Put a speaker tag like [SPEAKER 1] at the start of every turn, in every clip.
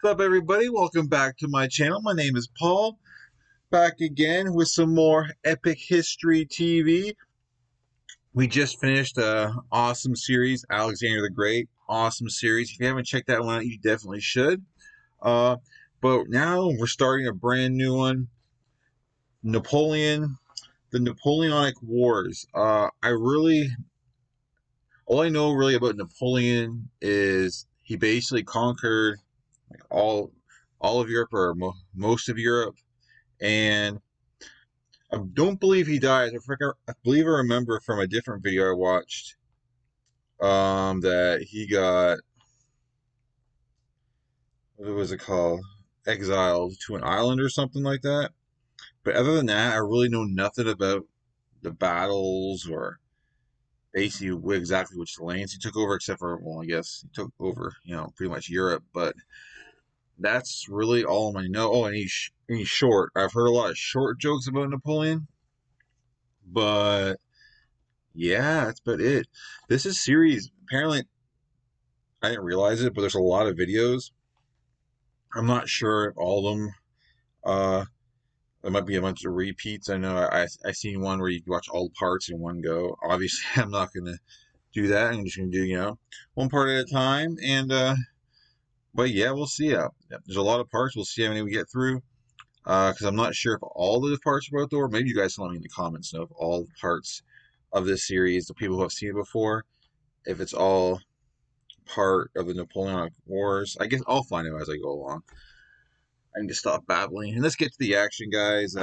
[SPEAKER 1] What's up, everybody? Welcome back to my channel. My name is Paul, back again with some more Epic History TV. We just finished a awesome series, Alexander the Great. Awesome series. If you haven't checked that one out, you definitely should. Uh, but now we're starting a brand new one, Napoleon, the Napoleonic Wars. All I know really about Napoleon is he basically conquered all all of Europe or most of Europe, and I don't believe he died. I believe I remember from a different video I watched that he got, what was it called, exiled to an island or something like that. But other than that, I really know nothing about the battles or basically exactly which lands he took over, except for, well, I guess he took over, pretty much Europe. But that's really all I know. Oh, and he's short. I've heard a lot of short jokes about Napoleon, but yeah, that's about it. This is series. Apparently, I didn't realize it, but there's a lot of videos. I'm not sure if all of them. Uh, there might be a bunch of repeats. I know I seen one where you can watch all the parts in one go. Obviously, I'm not gonna do that. I'm just gonna do one part at a time. And but yeah, we'll see. There's a lot of parts. We'll see how many we get through. Because I'm not sure if all of the parts are about the war. Maybe you guys can let me in the comments know if all the parts of this series, the people who have seen it before, if it's all part of the Napoleonic Wars. I guess I'll find out as I go along. I need to stop babbling. And let's get to the action, guys.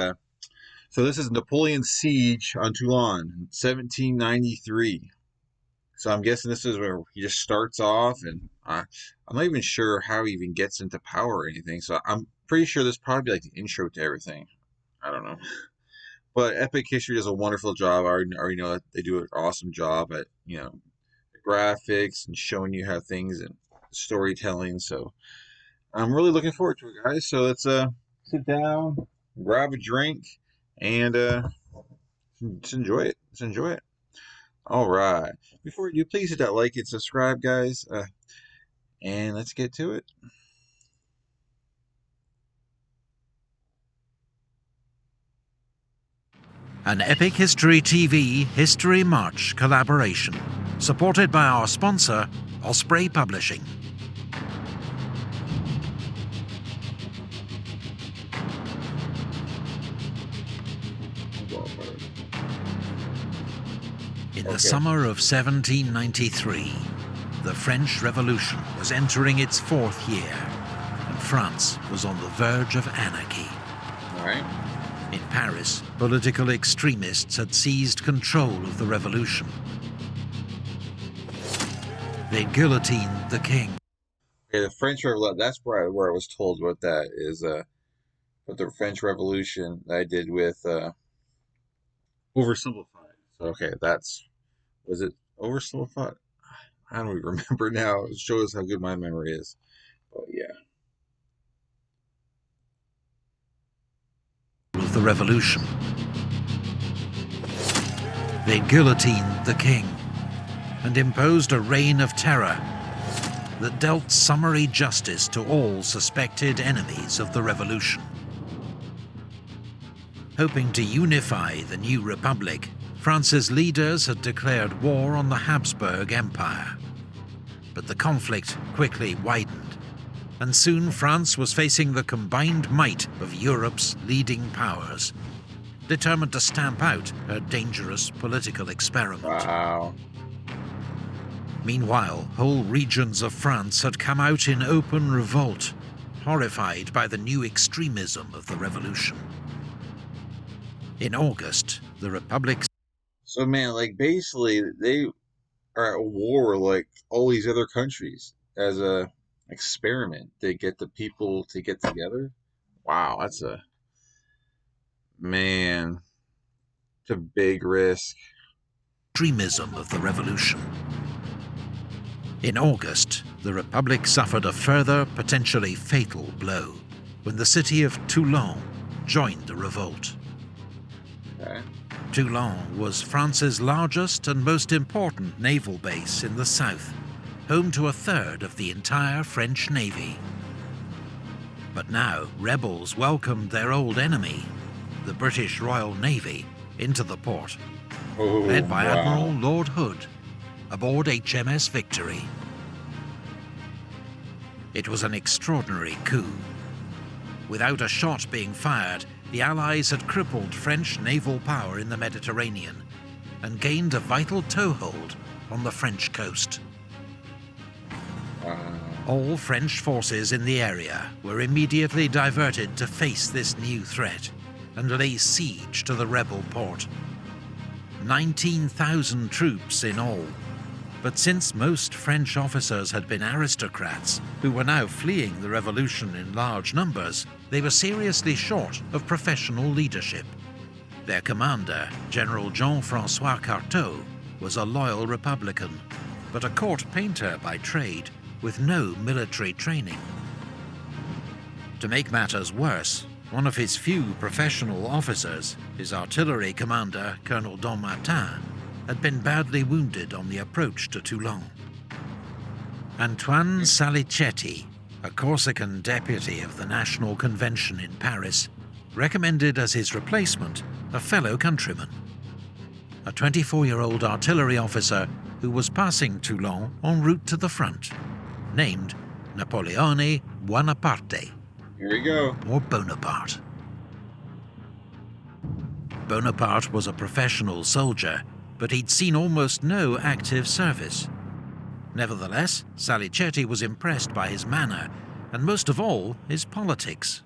[SPEAKER 1] So this is Napoleon's siege on Toulon in 1793. So I'm guessing this is where he just starts off, and I'm not even sure how he even gets into power or anything. So I'm pretty sure this probably like the intro to everything. I don't know. But Epic History does a wonderful job. I already know that they do an awesome job at, the graphics and showing you how things and storytelling. So I'm really looking forward to it, guys. So let's sit down, grab a drink, and just enjoy it. Let's enjoy it. All right. Before you do, please hit that like and subscribe, guys. And let's get to it.
[SPEAKER 2] An Epic History TV History March collaboration, supported by our sponsor, Osprey Publishing. In the summer of 1793, the French Revolution was entering its fourth year, and France was on the verge of anarchy.
[SPEAKER 1] All right.
[SPEAKER 2] In Paris, political extremists had seized control of the revolution. They guillotined the king.
[SPEAKER 1] Okay, the French Revolution, that's where I was told what that is, what the French Revolution that I did with, oversimplified. So, okay, was it oversimplified? I don't even remember now. It shows how good my memory is. But yeah.
[SPEAKER 2] Of the revolution. They guillotined the king and imposed a reign of terror that dealt summary justice to all suspected enemies of the revolution. Hoping to unify the new republic, France's leaders had declared war on the Habsburg Empire. But the conflict quickly widened, and soon France was facing the combined might of Europe's leading powers, determined to stamp out her dangerous political experiment.
[SPEAKER 1] Wow.
[SPEAKER 2] Meanwhile, whole regions of France had come out in open revolt, horrified by the new extremism of the revolution. In August, the Republic...
[SPEAKER 1] So, man, like, basically, they are at war like all these other countries as a experiment to get the people to get together. Wow, that's a big risk.
[SPEAKER 2] Extremism of the revolution. In August, the Republic suffered a further, potentially fatal blow when the city of Toulon joined the revolt.
[SPEAKER 1] Okay.
[SPEAKER 2] Toulon was France's largest and most important naval base in the south, home to a third of the entire French Navy. But now rebels welcomed their old enemy, the British Royal Navy, into the port,
[SPEAKER 1] Oh,
[SPEAKER 2] led by
[SPEAKER 1] wow.
[SPEAKER 2] Admiral Lord Hood, aboard HMS Victory. It was an extraordinary coup. Without a shot being fired, the Allies had crippled French naval power in the Mediterranean and gained a vital toehold on the French coast.
[SPEAKER 1] Wow.
[SPEAKER 2] All French forces in the area were immediately diverted to face this new threat and lay siege to the rebel port. 19,000 troops in all. But since most French officers had been aristocrats who were now fleeing the revolution in large numbers, they were seriously short of professional leadership. Their commander, General Jean-François Carteau, was a loyal Republican, but a court painter by trade with no military training. To make matters worse, one of his few professional officers, his artillery commander, Colonel Martin, had been badly wounded on the approach to Toulon. Antoine Salicetti, a Corsican deputy of the National Convention in Paris, recommended as his replacement a fellow countryman, a 24-year-old artillery officer who was passing Toulon en route to the front, named Napoleon Bonaparte.
[SPEAKER 1] Here we go.
[SPEAKER 2] Or Bonaparte. Bonaparte was a professional soldier, but he'd seen almost no active service. Nevertheless, Salicetti was impressed by his manner, and most of all, his politics.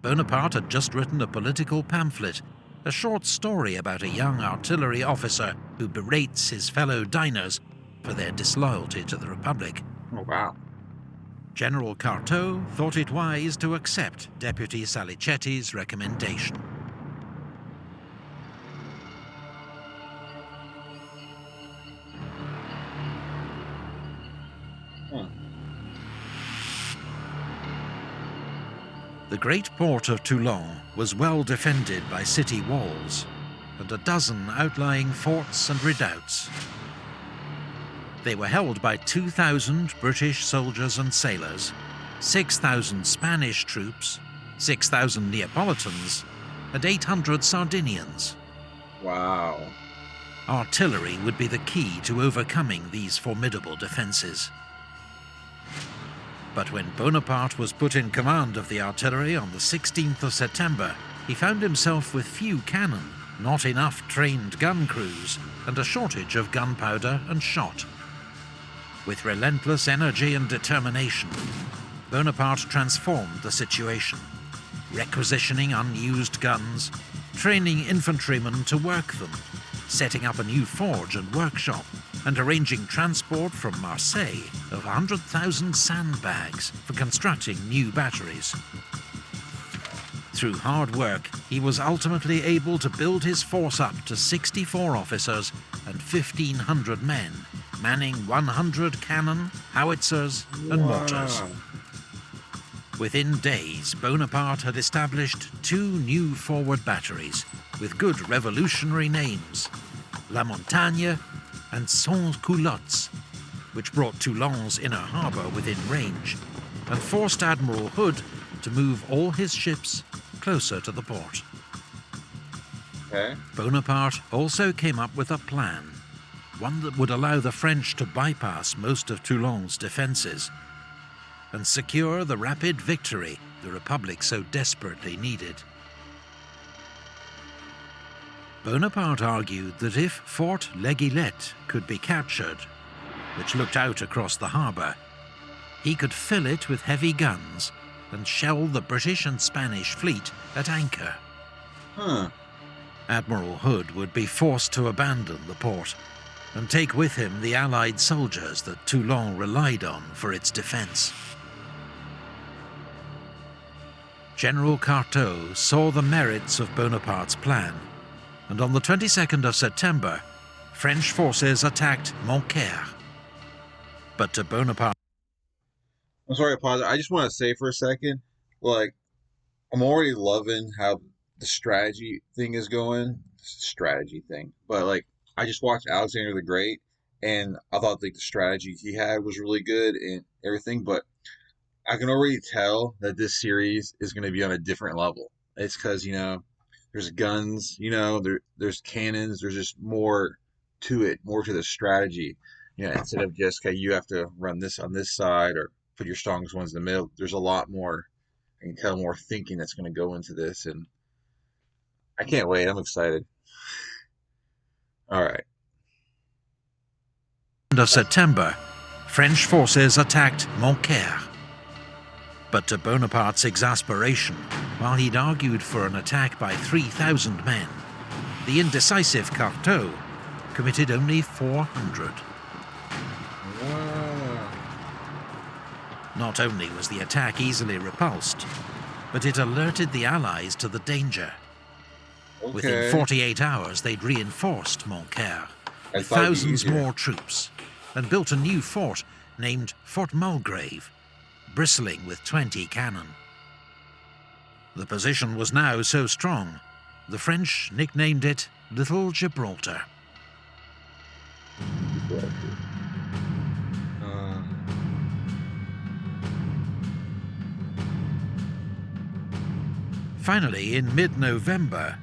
[SPEAKER 2] Bonaparte had just written a political pamphlet, a short story about a young artillery officer who berates his fellow diners for their disloyalty to the Republic.
[SPEAKER 1] Oh, wow.
[SPEAKER 2] General Carteau thought it wise to accept Deputy Salicetti's recommendation. The great port of Toulon was well defended by city walls and a dozen outlying forts and redoubts. They were held by 2,000 British soldiers and sailors, 6,000 Spanish troops, 6,000 Neapolitans, and 800 Sardinians.
[SPEAKER 1] Wow.
[SPEAKER 2] Artillery would be the key to overcoming these formidable defences. But when Bonaparte was put in command of the artillery on the 16th of September, he found himself with few cannon, not enough trained gun crews, and a shortage of gunpowder and shot. With relentless energy and determination, Bonaparte transformed the situation, requisitioning unused guns, training infantrymen to work them, setting up a new forge and workshop, and arranging transport from Marseille of 100,000 sandbags for constructing new batteries. Through hard work, he was ultimately able to build his force up to 64 officers and 1,500 men, manning 100 cannon, howitzers, and mortars. Within days, Bonaparte had established 2 new forward batteries with good revolutionary names, La Montagne and Sans-Culottes, which brought Toulon's inner harbour within range and forced Admiral Hood to move all his ships closer to the port.
[SPEAKER 1] Okay.
[SPEAKER 2] Bonaparte also came up with a plan, one that would allow the French to bypass most of Toulon's defences and secure the rapid victory the Republic so desperately needed. Bonaparte argued that if Fort L'Aiguillette could be captured, which looked out across the harbour, he could fill it with heavy guns and shell the British and Spanish fleet at anchor. Admiral Hood would be forced to abandon the port and take with him the Allied soldiers that Toulon relied on for its defence. General Carteau saw the merits of Bonaparte's plan, and on the 22nd of September, French forces attacked Montcaire. But to Bonaparte...
[SPEAKER 1] I'm sorry to pause. I just want to say for a second, like, I'm already loving how the strategy thing is going. Strategy thing. But, like, I just watched Alexander the Great, and I thought, like, the strategy he had was really good and everything, but I can already tell that this series is going to be on a different level. It's because, there's guns, there's cannons, there's just more to it, more to the strategy. Instead of just, okay, you have to run this on this side or put your strongest ones in the middle, there's a lot more, I can tell, more thinking that's going to go into this. And I can't wait. I'm excited. All right.
[SPEAKER 2] Of September, French forces attacked Montcaire. But to Bonaparte's exasperation, while he'd argued for an attack by 3,000 men, the indecisive Carteau committed only 400. Not only was the attack easily repulsed, but it alerted the Allies to the danger.
[SPEAKER 1] Okay.
[SPEAKER 2] Within 48 hours, they'd reinforced Montcaire with
[SPEAKER 1] thought it'd be
[SPEAKER 2] thousands
[SPEAKER 1] easier.
[SPEAKER 2] more troops and built a new fort named Fort Mulgrave, bristling with 20 cannon. The position was now so strong, the French nicknamed it Little Gibraltar. Finally, in mid-November,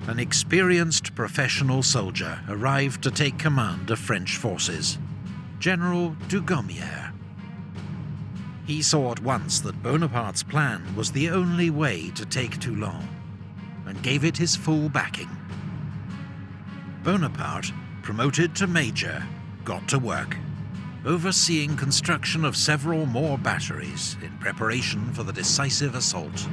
[SPEAKER 2] an experienced professional soldier arrived to take command of French forces, General Dugommier. He saw at once that Bonaparte's plan was the only way to take Toulon, and gave it his full backing. Bonaparte, promoted to major, got to work, overseeing construction of several more batteries in preparation for the decisive assault.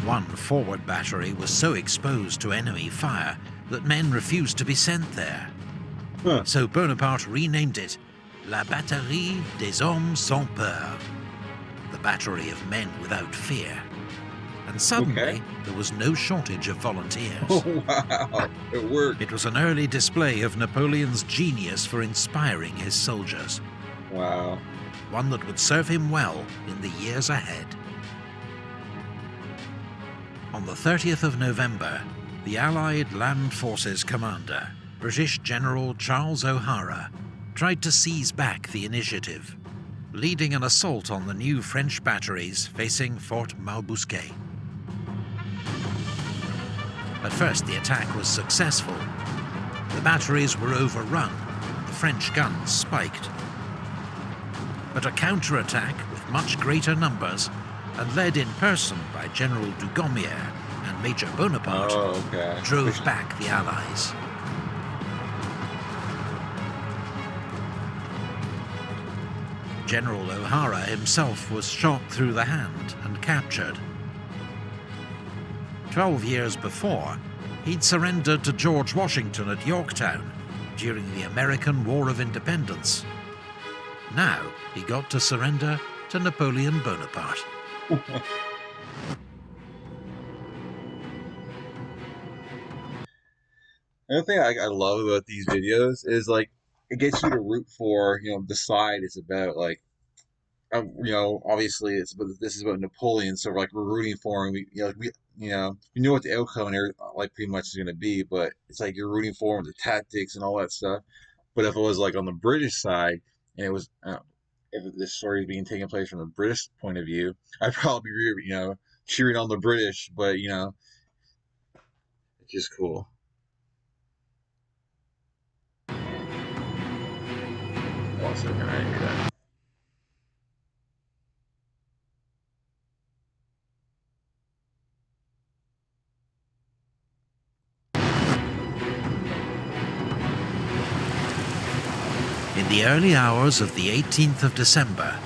[SPEAKER 2] One forward battery was so exposed to enemy fire that men refused to be sent there. So Bonaparte renamed it La Batterie des Hommes Sans Peur, the battery of men without fear. And suddenly, there was no shortage of volunteers.
[SPEAKER 1] Oh, wow, it worked.
[SPEAKER 2] It was an early display of Napoleon's genius for inspiring his soldiers.
[SPEAKER 1] Wow.
[SPEAKER 2] One that would serve him well in the years ahead. On the 30th of November, the Allied Land Forces commander, British General Charles O'Hara, tried to seize back the initiative, leading an assault on the new French batteries facing Fort Malbousquet. At first, the attack was successful. The batteries were overrun, the French guns spiked. But a counterattack with much greater numbers, and led in person by General Dugommier and Major Bonaparte, drove back the Allies. General O'Hara himself was shot through the hand and captured. 12 years before, he'd surrendered to George Washington at Yorktown during the American War of Independence. Now he got to surrender to Napoleon Bonaparte.
[SPEAKER 1] Another thing I love about these videos is, like, it gets you to root for, the side it's about. Like, obviously this is about Napoleon, so we're rooting for him. We know what the outcome and like pretty much is going to be, but it's like you're rooting for him, the tactics and all that stuff. But if it was like on the British side, and it was if this story is being taken place from the British point of view, I'd probably be cheering on the British. But it's just cool. Also, can I do that?
[SPEAKER 2] In the early hours of the 18th of December,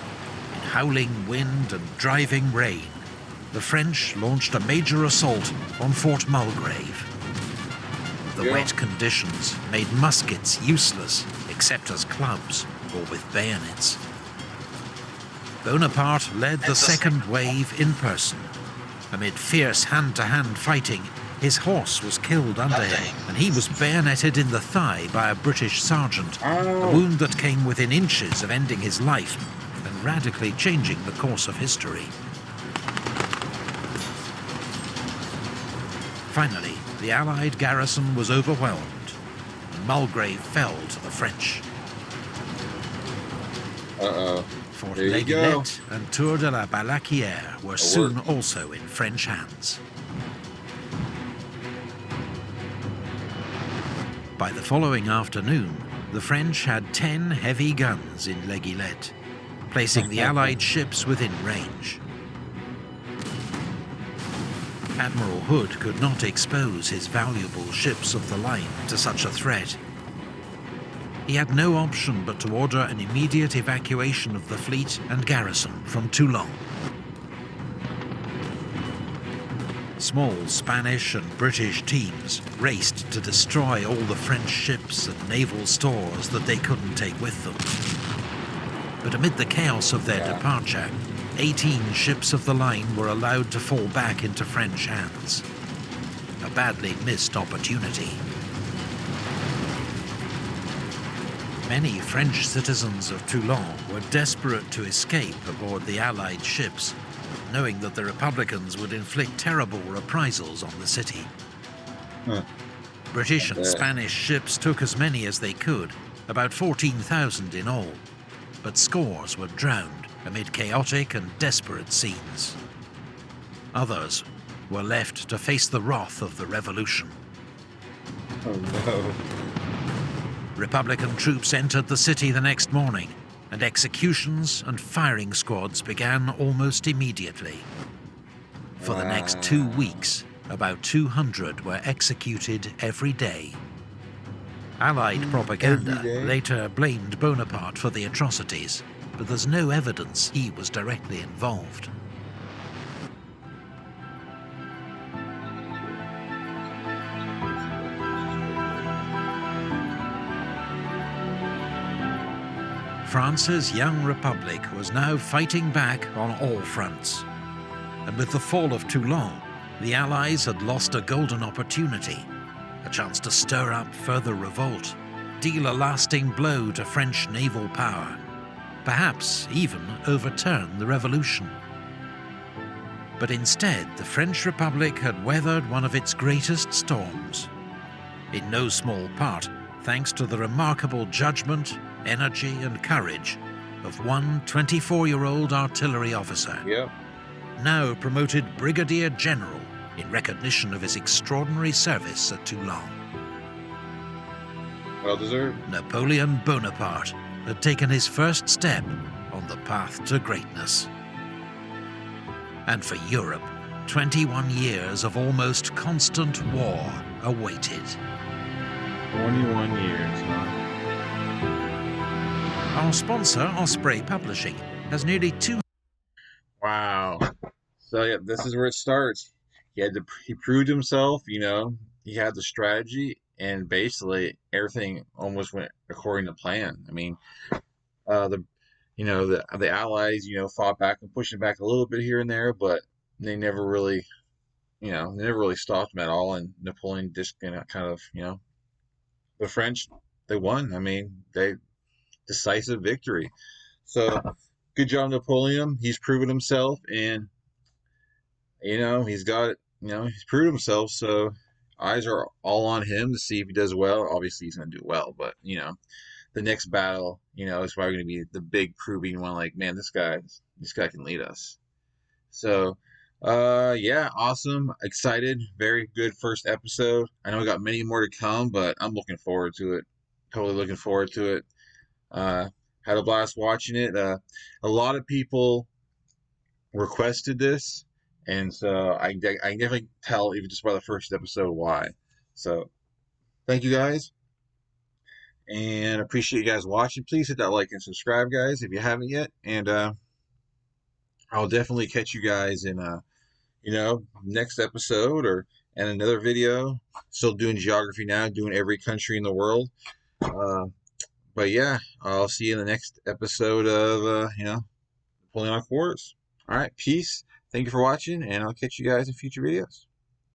[SPEAKER 2] in howling wind and driving rain, the French launched a major assault on Fort Mulgrave. The wet conditions made muskets useless except as clubs or with bayonets. Bonaparte led the second wave in person. Amid fierce hand-to-hand fighting, his horse was killed under him, and he was bayoneted in the thigh by a British sergeant, a wound that came within inches of ending his life and radically changing the course of history. Finally, the Allied garrison was overwhelmed, and Mulgrave fell to the French.
[SPEAKER 1] Uh-oh.
[SPEAKER 2] Fort
[SPEAKER 1] There you go.
[SPEAKER 2] L'Aiguillette and Tour de la Balaquière were
[SPEAKER 1] That'll work.
[SPEAKER 2] soon also in French hands. By the following afternoon, the French had 10 heavy guns in L'Aiguillette, placing the Allied ships within range. Admiral Hood could not expose his valuable ships of the line to such a threat. He had no option but to order an immediate evacuation of the fleet and garrison from Toulon. Small Spanish and British teams raced to destroy all the French ships and naval stores that they couldn't take with them. But amid the chaos of their departure, 18 ships of the line were allowed to fall back into French hands. A badly missed opportunity. Many French citizens of Toulon were desperate to escape aboard the Allied ships, knowing that the Republicans would inflict terrible reprisals on the city. British and Spanish ships took as many as they could, about 14,000 in all, but scores were drowned amid chaotic and desperate scenes. Others were left to face the wrath of the revolution.
[SPEAKER 1] Oh no.
[SPEAKER 2] Republican troops entered the city the next morning, and executions and firing squads began almost immediately. For the next 2 weeks, about 200 were executed every day. Allied propaganda later blamed Bonaparte for the atrocities, but there's no evidence he was directly involved. France's young republic was now fighting back on all fronts. And with the fall of Toulon, the Allies had lost a golden opportunity, a chance to stir up further revolt, deal a lasting blow to French naval power, perhaps even overturn the revolution. But instead, the French Republic had weathered one of its greatest storms, in no small part thanks to the remarkable judgment, energy and courage of one 24-year-old artillery officer, now promoted Brigadier General in recognition of his extraordinary service at Toulon.
[SPEAKER 1] Well deserved.
[SPEAKER 2] Napoleon Bonaparte had taken his first step on the path to greatness. And for Europe, 21 years of almost constant war awaited.
[SPEAKER 1] 21 years, huh?
[SPEAKER 2] Our sponsor, Osprey Publishing, has nearly 200.
[SPEAKER 1] Wow. So yeah, this is where it starts. He proved himself, you know, he had the strategy, and basically everything almost went according to plan. I mean, the Allies, fought back and pushing back a little bit here and there, but they never really, stopped them at all. And Napoleon just kind of, the French, they won. I mean, decisive victory. So good job, Napoleon. He's proven himself, and he's proven himself. So eyes are all on him to see if he does well. Obviously, he's going to do well, but the next battle, is probably going to be the big proving one. Like, man, this guy can lead us. So, yeah, awesome, excited, very good first episode. I know we got many more to come, but I'm looking forward to it. Totally looking forward to it. Had a blast watching it. A lot of people requested this, and so I definitely tell even just by the first episode why. So, thank you guys. And appreciate you guys watching. Please hit that like and subscribe, guys, if you haven't yet. And I'll definitely catch you guys in next episode or in another video. Still doing geography now, doing every country in the world. But yeah, I'll see you in the next episode of Napoleonic Wars. All right, peace. Thank you for watching, and I'll catch you guys in future videos.